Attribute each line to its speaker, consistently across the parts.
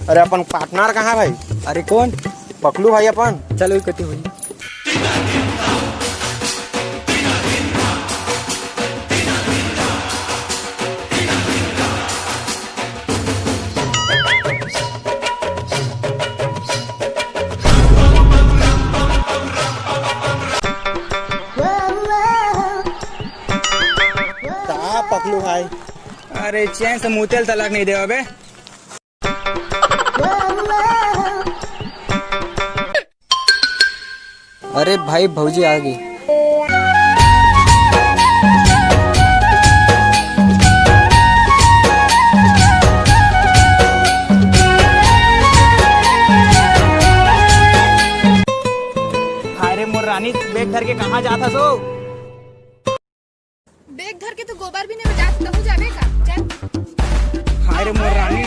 Speaker 1: अरे अपन पार्टनर कहाँ भाई?
Speaker 2: अरे कौन?
Speaker 1: पकलू भाई अपन।
Speaker 2: चलो कति हुई।
Speaker 1: कहाँ पकलू भाई?
Speaker 2: अरे चैन से मुँह तेल तलाक नहीं दे बे। अरे भाई भौजी आ गई। अरे मोर रानी बैग धर के कहाँ जाता सो?
Speaker 3: बैग धर के तो गोबर भी नहीं बजा तो जाने का चल।
Speaker 2: अरे मोर रानी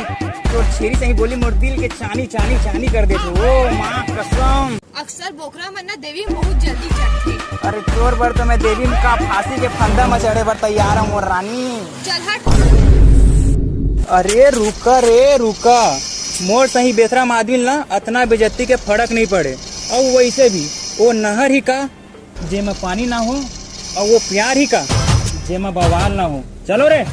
Speaker 2: तो छेरी से ही बोली मोर दिल के चानी चानी चानी कर देते। ओ माँ कसम।
Speaker 3: अक्सर बोकरा मन्ना देवी बहुत जल्दी चढ़ती।
Speaker 2: अरे तोर बर तो मैं देवी का फांसी के फंदा में चढ़े पर तैयार हूँ मोर रानी।
Speaker 3: चल हट।
Speaker 2: अरे रुका रे रुका। मोर सही बेतरा आदमी ना अतना बेजती के फर्क नहीं पड़े। और वैसे भी वो नहर ही का जे में पानी ना हो और वो प्यार ही का जे में बवाल ना हो। चलो रे।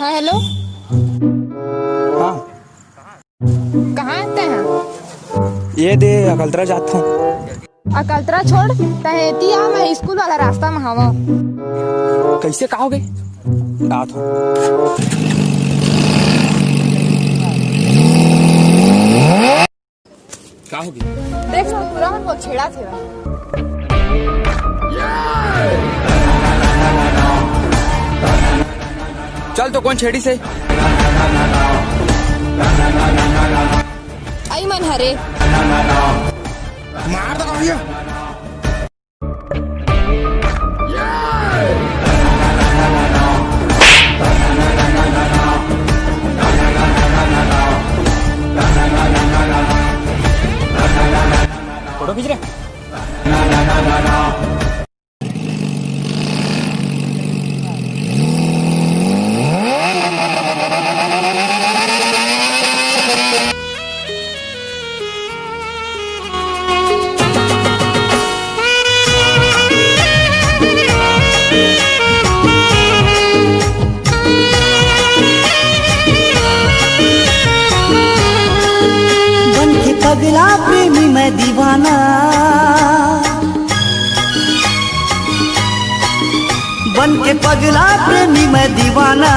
Speaker 3: हाँ हेलो,
Speaker 2: हाँ
Speaker 3: कहाँ आते हैं?
Speaker 2: ये दे अकलतरा जाता हूँ।
Speaker 3: अकलतरा छोड़ तहेती आ, मैं स्कूल वाला रास्ता में हवा।
Speaker 2: कैसे कहोगे? रात हो कहोगे?
Speaker 3: देख लो पूरा मन को छेड़ा थे।
Speaker 2: चल तो कौन छेड़ी से?
Speaker 3: आई मन हरे
Speaker 1: मार दो भैया।
Speaker 2: फोटो खींच रहे?
Speaker 4: पगला प्रेमी मैं दीवाना, बन के पगला प्रेमी मैं दीवाना,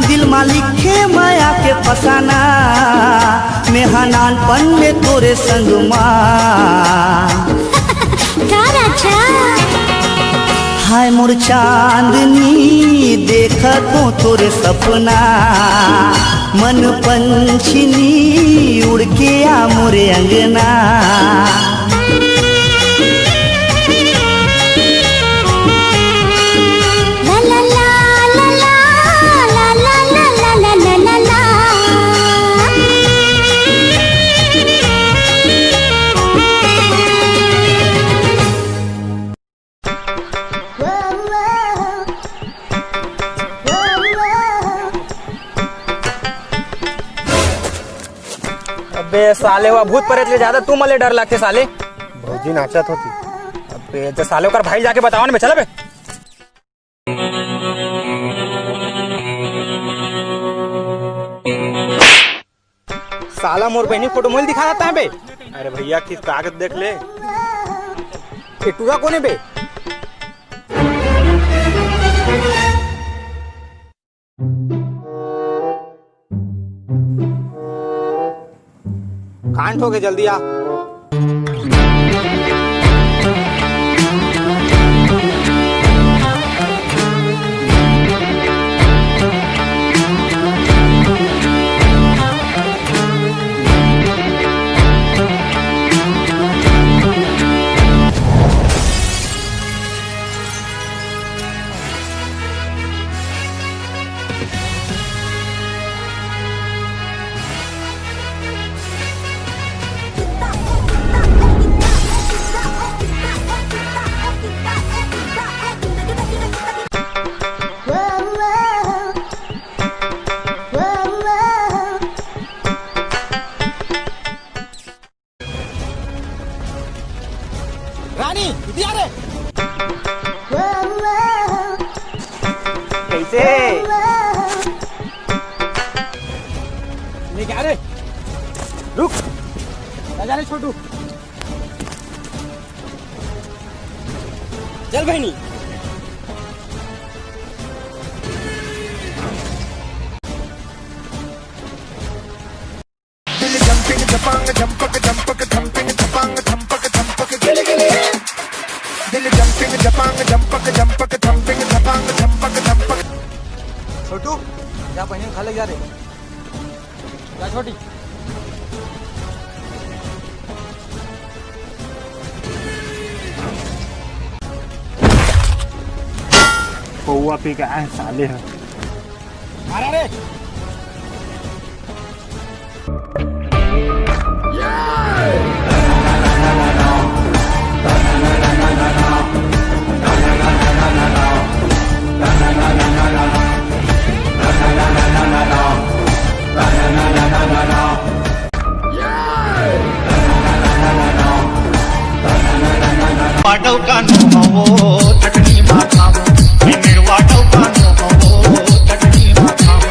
Speaker 4: दिल मालिक के माया के फसाना, मैं हनानपन में तोरे संग मां। हाय मोर चांदनी देखत हो तोरे सपना, मन पंछनी उड़ के आ मोरे अंगना।
Speaker 2: अबे साले हुआ भूत प्रेत ले ज्यादा तू मले डर लगते साले।
Speaker 1: भौजी नाचत होती।
Speaker 2: अबे तो साले कर भाई जाके बताओ ना। चल बे।
Speaker 1: साला मोर बहनी फोटो मोल दिखा देता है बे। अरे भैया किस कागज देख ले।
Speaker 2: टूरा कौन है बे?
Speaker 1: कांट हो गए, जल्दी आ। रानी इधर आ रे। कैसे लेके आ रे, रुक जा रे छोटू, चल बहनी। छोटू जा बहनी खा ले, जा रे, जा छोटी। पौआ पी के आए साले हैं। आ रे
Speaker 5: वाटव कानो हवो चटणी माखावो मेर वाटव कानो हवो चटणी माखावो।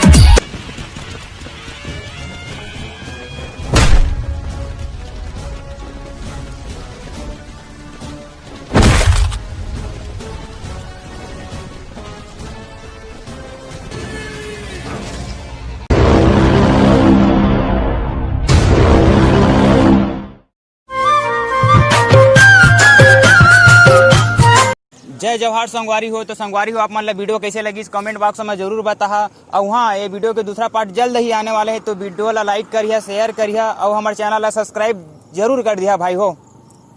Speaker 2: जय जवाहर संगवारी हो। तो संगवारी हो, आप मन ला वीडियो कैसे लगी इस कमेंट बॉक्स में जरूर बताहा। और हाँ, ये वीडियो के दूसरा पार्ट जल्द ही आने वाले है, तो वीडियो ला लाइक करिए, शेयर करिए और हमारे चैनल ला सब्सक्राइब जरूर कर दिया भाई हो।